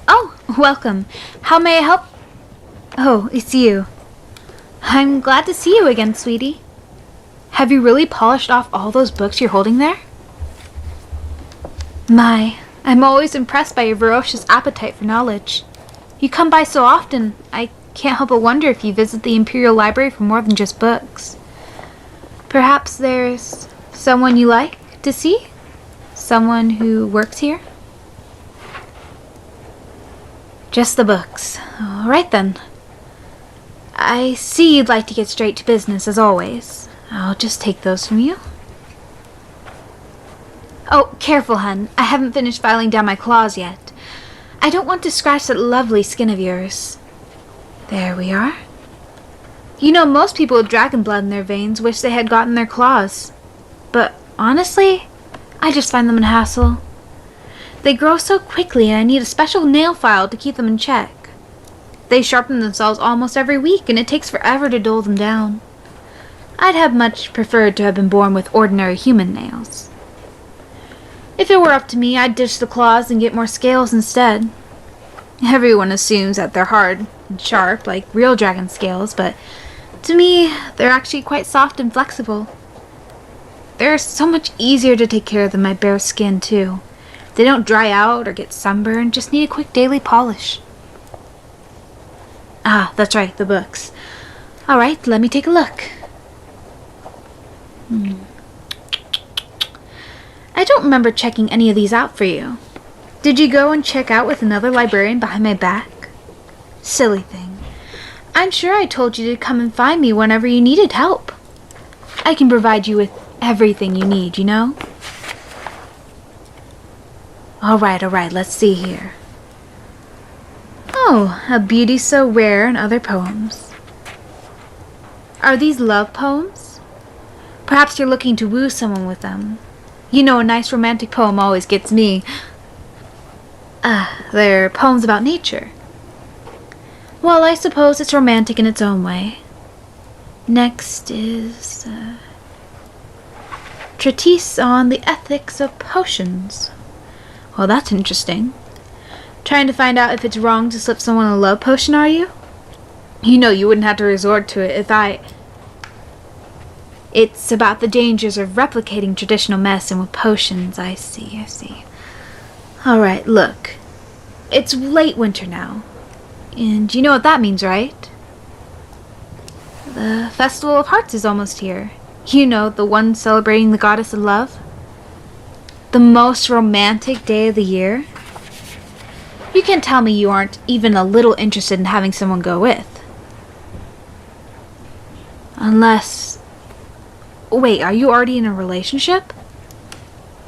Oh, welcome. How may I help? Oh, it's you. I'm glad to see you again, sweetie. Have you really polished off all those books you're holding there? My, I'm always impressed by your ferocious appetite for knowledge. You come by so often, I can't help but wonder if you visit the Imperial Library for more than just books. Perhaps there's someone you like to see? Someone who works here? Just the books. All right then. I see you'd like to get straight to business as always. I'll just take those from you. Oh, careful, hun. I haven't finished filing down my claws yet. I don't want to scratch that lovely skin of yours. There we are. You know, most people with dragon blood in their veins wish they had gotten their claws. But honestly, I just find them a hassle. They grow so quickly and I need a special nail file to keep them in check. They sharpen themselves almost every week and it takes forever to dull them down. I'd have much preferred to have been born with ordinary human nails. If it were up to me, I'd ditch the claws and get more scales instead. Everyone assumes that they're hard and sharp, like real dragon scales, but to me, they're actually quite soft and flexible. They're so much easier to take care of than my bare skin, too. They don't dry out or get sunburned, just need a quick daily polish. Ah, that's right, the books. All right, let me take a look. I don't remember checking any of these out for you. Did you go and check out with another librarian behind my back? Silly thing. I'm sure I told you to come and find me whenever you needed help. I can provide you with everything you need, you know? All right, let's see here. Oh, A Beauty So Rare and Other Poems. Are these love poems? Perhaps you're looking to woo someone with them. You know, a nice romantic poem always gets me. They're poems about nature. Well, I suppose it's romantic in its own way. Next is Treatise on the Ethics of Potions. Well, that's interesting. Trying to find out if it's wrong to slip someone a love potion, are you? You know you wouldn't have to resort to it if I... It's about the dangers of replicating traditional medicine with potions. I see. Alright, look. It's late winter now. And you know what that means, right? The Festival of Hearts is almost here. You know, the one celebrating the goddess of love. The most romantic day of the year. You can't tell me you aren't even a little interested in having someone go with. Unless... Wait, are you already in a relationship?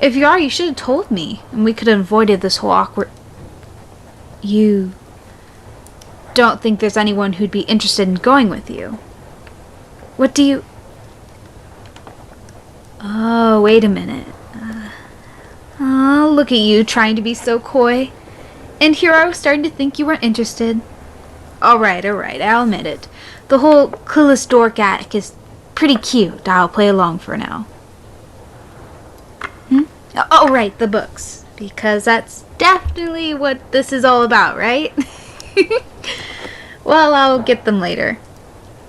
If you are, you should have told me, and we could have avoided this whole awkward... You don't think there's anyone who'd be interested in going with you? What do you... Oh, wait a minute. Oh, look at you trying to be so coy. And here I was starting to think you weren't interested. Alright, I'll admit it. The whole clueless dork act is pretty cute. I'll play along for now. Oh, right, the books. Because that's definitely what this is all about, right? Well, I'll get them later.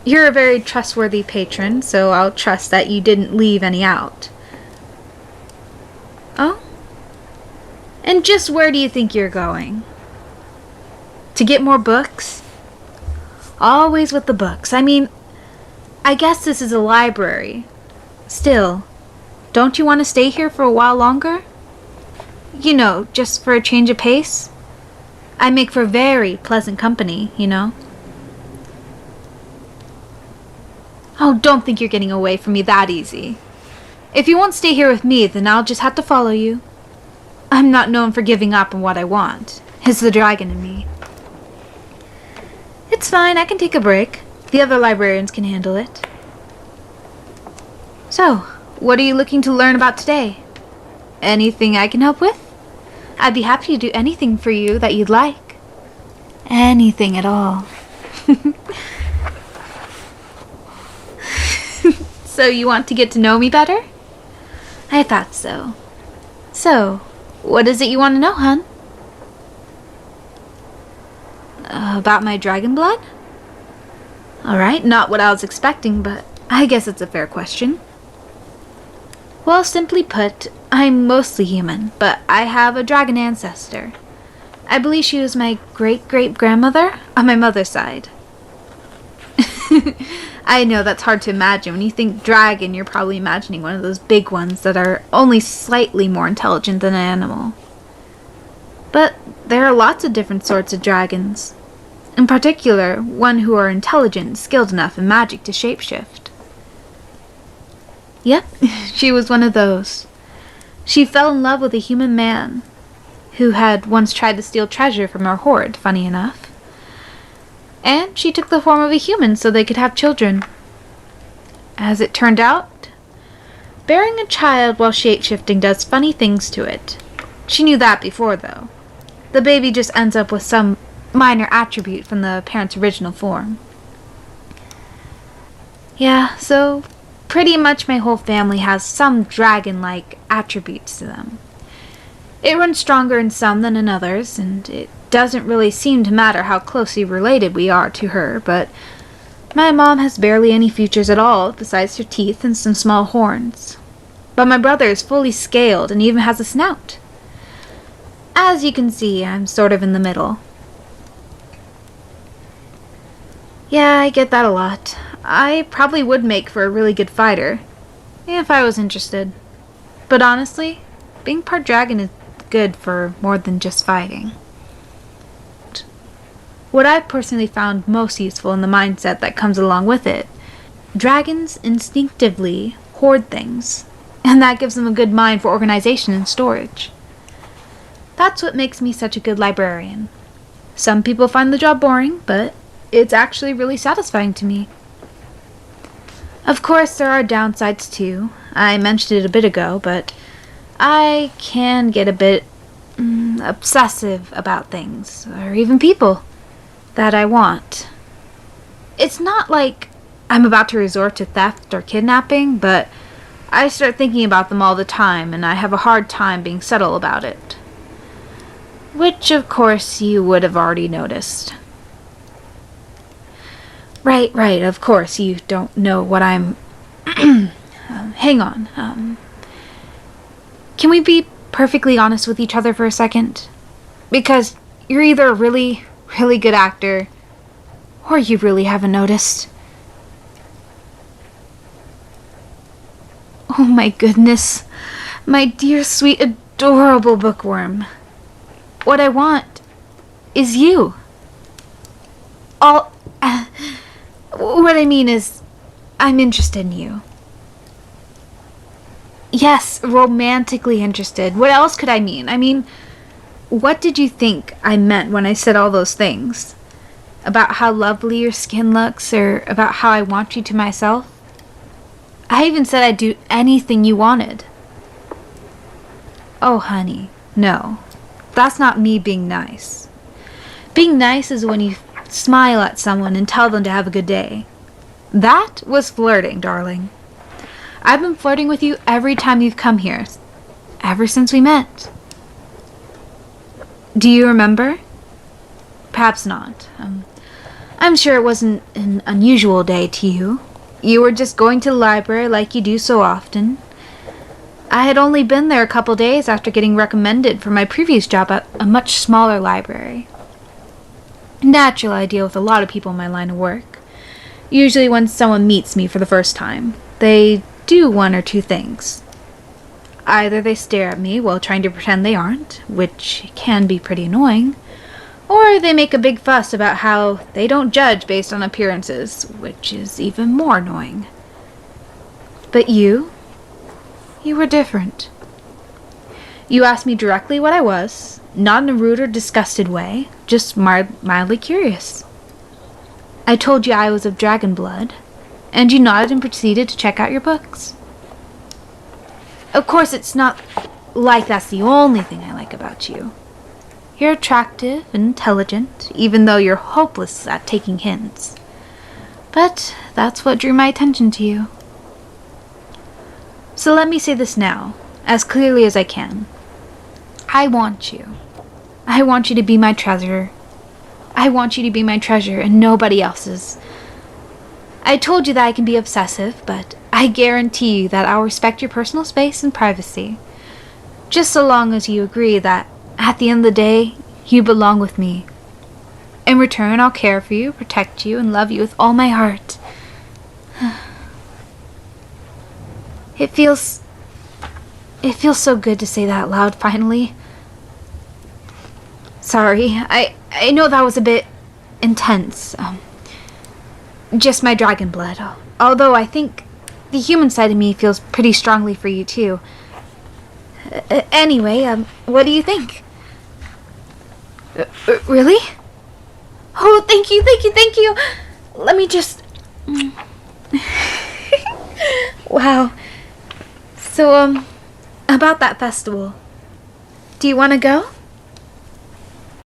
You're a very trustworthy patron, so I'll trust that you didn't leave any out. Oh? And just where do you think you're going? To get more books? Always with the books. I mean, I guess this is a library. Still, don't you want to stay here for a while longer? You know, just for a change of pace? I make for very pleasant company, you know? Oh, don't think you're getting away from me that easy. If you won't stay here with me, then I'll just have to follow you. I'm not known for giving up on what I want. It's the dragon in me. It's fine, I can take a break. The other librarians can handle it. So, what are you looking to learn about today? Anything I can help with? I'd be happy to do anything for you that you'd like. Anything at all. So you want to get to know me better? I thought so. So, What is it you want to know, hun? About my dragon blood? Alright, not what I was expecting, but I guess it's a fair question. Well, simply put, I'm mostly human, but I have a dragon ancestor. I believe she was my great-great-grandmother on my mother's side. I know that's hard to imagine. When you think dragon, you're probably imagining one of those big ones that are only slightly more intelligent than an animal. But there are lots of different sorts of dragons. In particular, one who are intelligent and skilled enough in magic to shapeshift. Yep, she was one of those. She fell in love with a human man who had once tried to steal treasure from our hoard, funny enough. And she took the form of a human so they could have children. As it turned out, bearing a child while shapeshifting does funny things to it. She knew that before, though. The baby just ends up with some minor attribute from the parent's original form. Yeah, so pretty much my whole family has some dragon-like attributes to them. It runs stronger in some than in others, and it doesn't really seem to matter how closely related we are to her, but my mom has barely any features at all besides her teeth and some small horns. But my brother is fully scaled and even has a snout. As you can see, I'm sort of in the middle. Yeah, I get that a lot. I probably would make for a really good fighter, if I was interested. But honestly, being part dragon is good for more than just fighting. What I've personally found most useful in the mindset that comes along with it, dragons instinctively hoard things, and that gives them a good mind for organization and storage. That's what makes me such a good librarian. Some people find the job boring, but it's actually really satisfying to me. Of course, there are downsides too. I mentioned it a bit ago, but I can get a bit obsessive about things, or even people that I want. It's not like I'm about to resort to theft or kidnapping, but I start thinking about them all the time, and I have a hard time being subtle about it. Which, of course, you would have already noticed. Right, of course, you don't know what I'm... hang on. Can we be perfectly honest with each other for a second? Because you're either a really good actor, or you really haven't noticed. Oh my goodness. My dear, sweet, adorable bookworm. What I want is you. What I mean is, I'm interested in you. Yes, romantically interested. What else could I mean? I mean, what did you think I meant when I said all those things? About how lovely your skin looks, or about how I want you to myself? I even said I'd do anything you wanted. Oh, honey, no. That's not me being nice. Being nice is when you smile at someone and tell them to have a good day. That was flirting, darling. I've been flirting with you every time you've come here, ever since we met. Do you remember? Perhaps not. I'm sure it wasn't an unusual day to you. You were just going to the library like you do so often. I had only been there a couple days after getting recommended for my previous job at a much smaller library. Naturally, I deal with a lot of people in my line of work. Usually when someone meets me for the first time, they do one or two things. Either they stare at me while trying to pretend they aren't, which can be pretty annoying, or they make a big fuss about how they don't judge based on appearances, which is even more annoying. But you were different. You asked me directly what I was, not in a rude or disgusted way, just mildly curious. I told you I was of dragon blood, and you nodded and proceeded to check out your books. Of course, it's not like that's the only thing I like about you. You're attractive and intelligent, even though you're hopeless at taking hints. But that's what drew my attention to you. So let me say this now, as clearly as I can. I want you. I want you to be my treasure. I want you to be my treasure and nobody else's. I told you that I can be obsessive, but I guarantee you that I'll respect your personal space and privacy. Just so long as you agree that, at the end of the day, you belong with me. In return, I'll care for you, protect you, and love you with all my heart. It feels so good to say that out loud, finally. Sorry, I know that was a bit intense. Just my dragon blood. Although I think the human side of me feels pretty strongly for you, too. Anyway, what do you think? Really? Oh, thank you, thank you, thank you! Let me just... Wow. So, about that festival. Do you want to go?